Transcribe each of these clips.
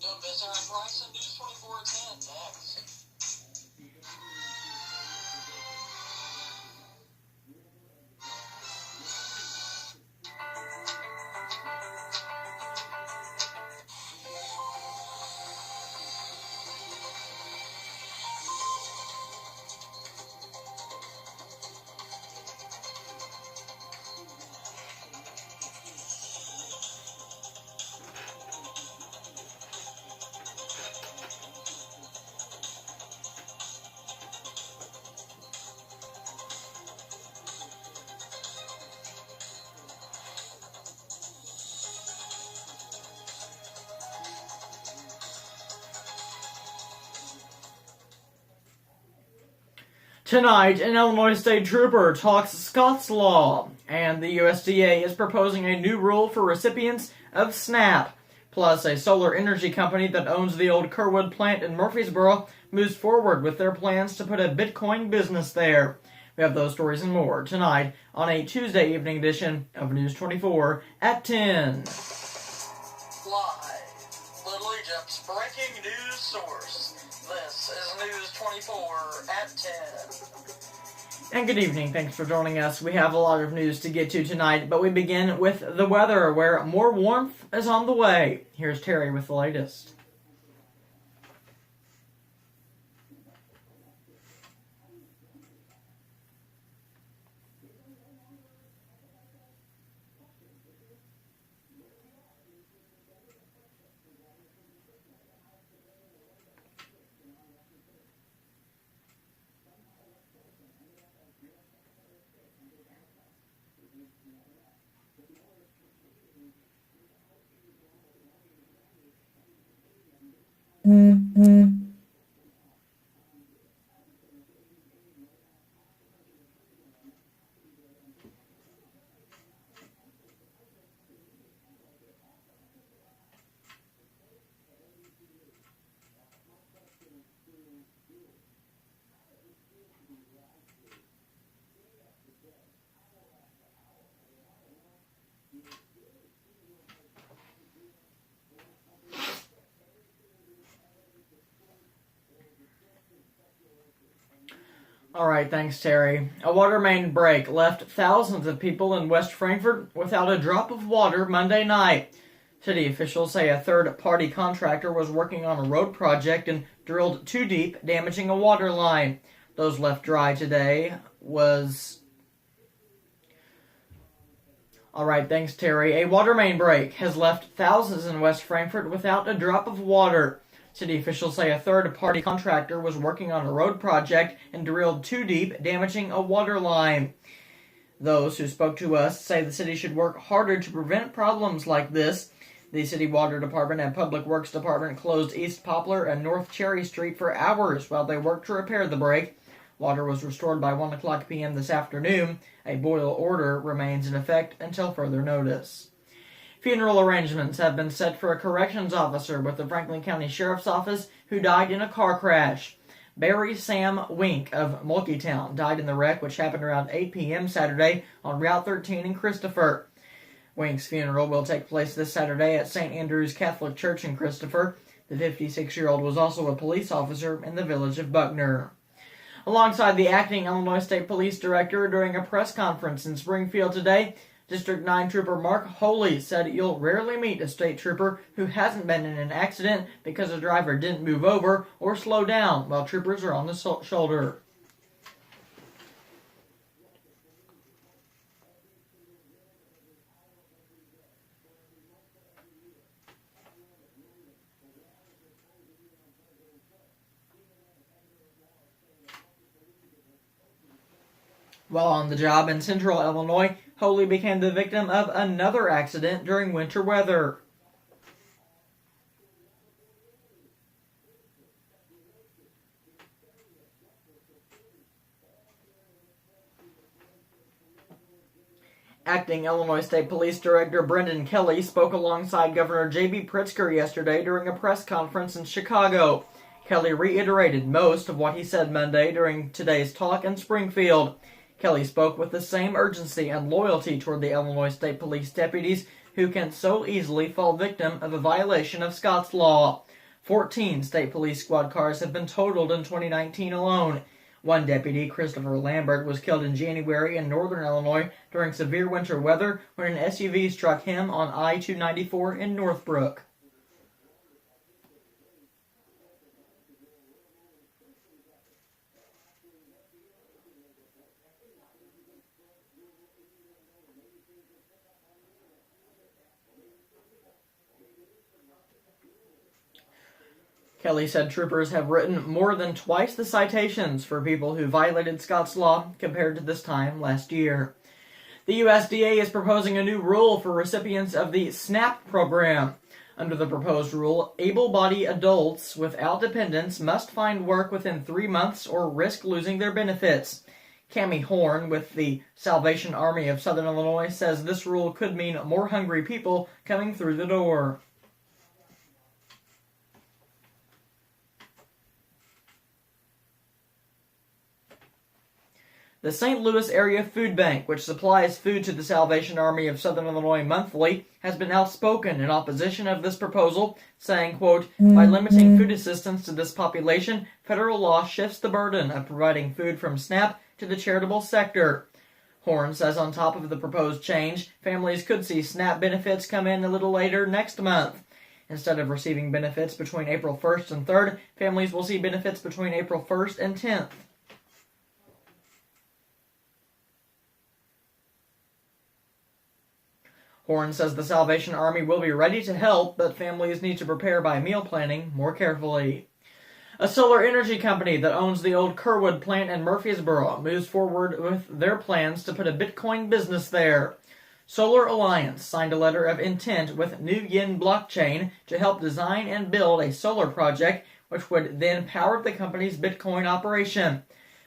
Don't visit our price on News 2410 next. Tonight, an Illinois state trooper talks Scots law, and the USDA is proposing a new rule for recipients of SNAP. Plus, a solar energy company that owns the old Kerwood plant in Murfreesboro moves forward with their plans to put a Bitcoin business there. We have those stories and more tonight on a Tuesday evening edition of News 24 at 10. Live, Little Egypt's breaking news source. This is News 24 at 10. And good evening. Thanks for joining us. We have a lot of news to get to tonight, but we begin with the weather, where more warmth is on the way. Here's Terry with the latest. All right, thanks, Terry. A water main break left thousands of people in West Frankfort without a drop of water Monday night. City officials say a third-party contractor was working on a road project and drilled too deep, damaging a water line. Those left dry today was... All right, thanks, Terry. A water main break has left thousands in West Frankfort without a drop of water. City officials say a third-party contractor was working on a road project and drilled too deep, damaging a water line. Those who spoke to us say the city should work harder to prevent problems like this. The City Water Department and Public Works Department closed East Poplar and North Cherry Street for hours while they worked to repair the break. Water was restored by 1 o'clock p.m. this afternoon. A boil order remains in effect until further notice. Funeral arrangements have been set for a corrections officer with the Franklin County Sheriff's Office who died in a car crash. Barry Sam Wink of Mulkeytown died in the wreck, which happened around 8 p.m. Saturday on Route 13 in Christopher. Wink's funeral will take place this Saturday at St. Andrew's Catholic Church in Christopher. The 56-year-old was also a police officer in the village of Buckner. Alongside the acting Illinois State Police Director during a press conference in Springfield today, District 9 Trooper Mark Holy said you'll rarely meet a state trooper who hasn't been in an accident because a driver didn't move over or slow down while troopers are on the shoulder. While on the job in central Illinois, Holy became the victim of another accident during winter weather. Acting Illinois State Police Director Brendan Kelly spoke alongside Governor J.B. Pritzker yesterday during a press conference in Chicago. Kelly reiterated most of what he said Monday during today's talk in Springfield. Kelly spoke with the same urgency and loyalty toward the Illinois State Police deputies who can so easily fall victim of a violation of Scott's law. 14 state police squad cars have been totaled in 2019 alone. One deputy, Christopher Lambert, was killed in January in northern Illinois during severe winter weather when an SUV struck him on I-294 in Northbrook. Kelly said troopers have written more than twice the citations for people who violated Scott's law compared to this time last year. The USDA is proposing a new rule for recipients of the SNAP program. Under the proposed rule, able-bodied adults without dependents must find work within 3 months or risk losing their benefits. Cammie Horn with the Salvation Army of Southern Illinois says this rule could mean more hungry people coming through the door. The St. Louis Area Food Bank, which supplies food to the Salvation Army of Southern Illinois monthly, has been outspoken in opposition of this proposal, saying, quote, by limiting food assistance to this population, federal law shifts the burden of providing food from SNAP to the charitable sector. Horn says on top of the proposed change, families could see SNAP benefits come in a little later next month. Instead of receiving benefits between April 1st and 3rd, families will see benefits between April 1st and 10th. Horn says the Salvation Army will be ready to help, but families need to prepare by meal planning more carefully. A solar energy company that owns the old Kerwood plant in Murfreesboro moves forward with their plans to put a Bitcoin business there. Solar Alliance signed a letter of intent with New Yin Blockchain to help design and build a solar project which would then power the company's Bitcoin operation.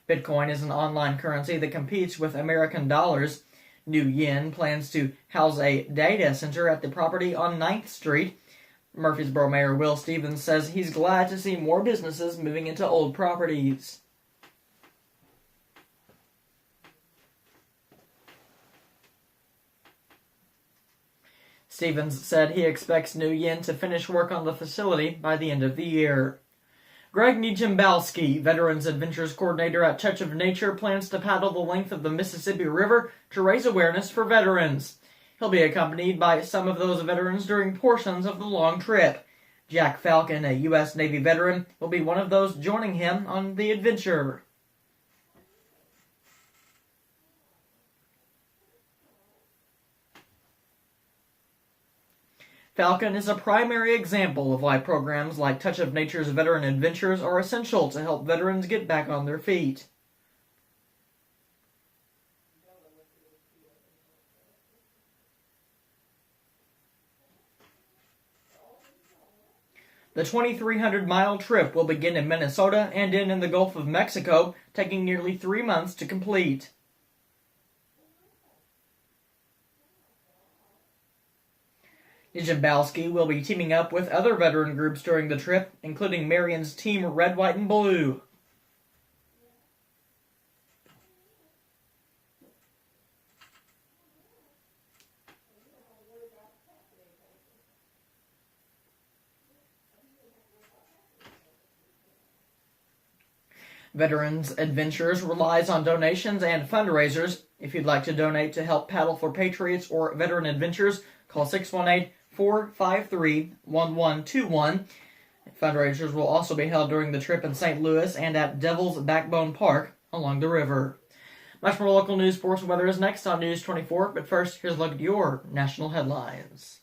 Bitcoin is an online currency that competes with American dollars. New Yin plans to house a data center at the property on 9th Street. Murfreesboro Mayor Will Stevens says he's glad to see more businesses moving into old properties. Stevens said he expects New Yin to finish work on the facility by the end of the year. Greg Nijimbowski, Veterans Adventures Coordinator at Touch of Nature, plans to paddle the length of the Mississippi River to raise awareness for veterans. He'll be accompanied by some of those veterans during portions of the long trip. Jack Falcon, a U.S. Navy veteran, will be one of those joining him on the adventure. Falcon is a primary example of why programs like Touch of Nature's Veteran Adventures are essential to help veterans get back on their feet. The 2,300-mile trip will begin in Minnesota and end in the Gulf of Mexico, taking nearly 3 months to complete. Nijimbowski will be teaming up with other veteran groups during the trip, including Marion's Team Red, White, and Blue. Veterans Adventures relies on donations and fundraisers. If you'd like to donate to help Paddle for Patriots or Veteran Adventures, call 618-453-1121. Fundraisers will also be held during the trip in St. Louis and at Devil's Backbone Park along the river. Much more local news, sports, and weather is next on News 24, but first, here's a look at your national headlines.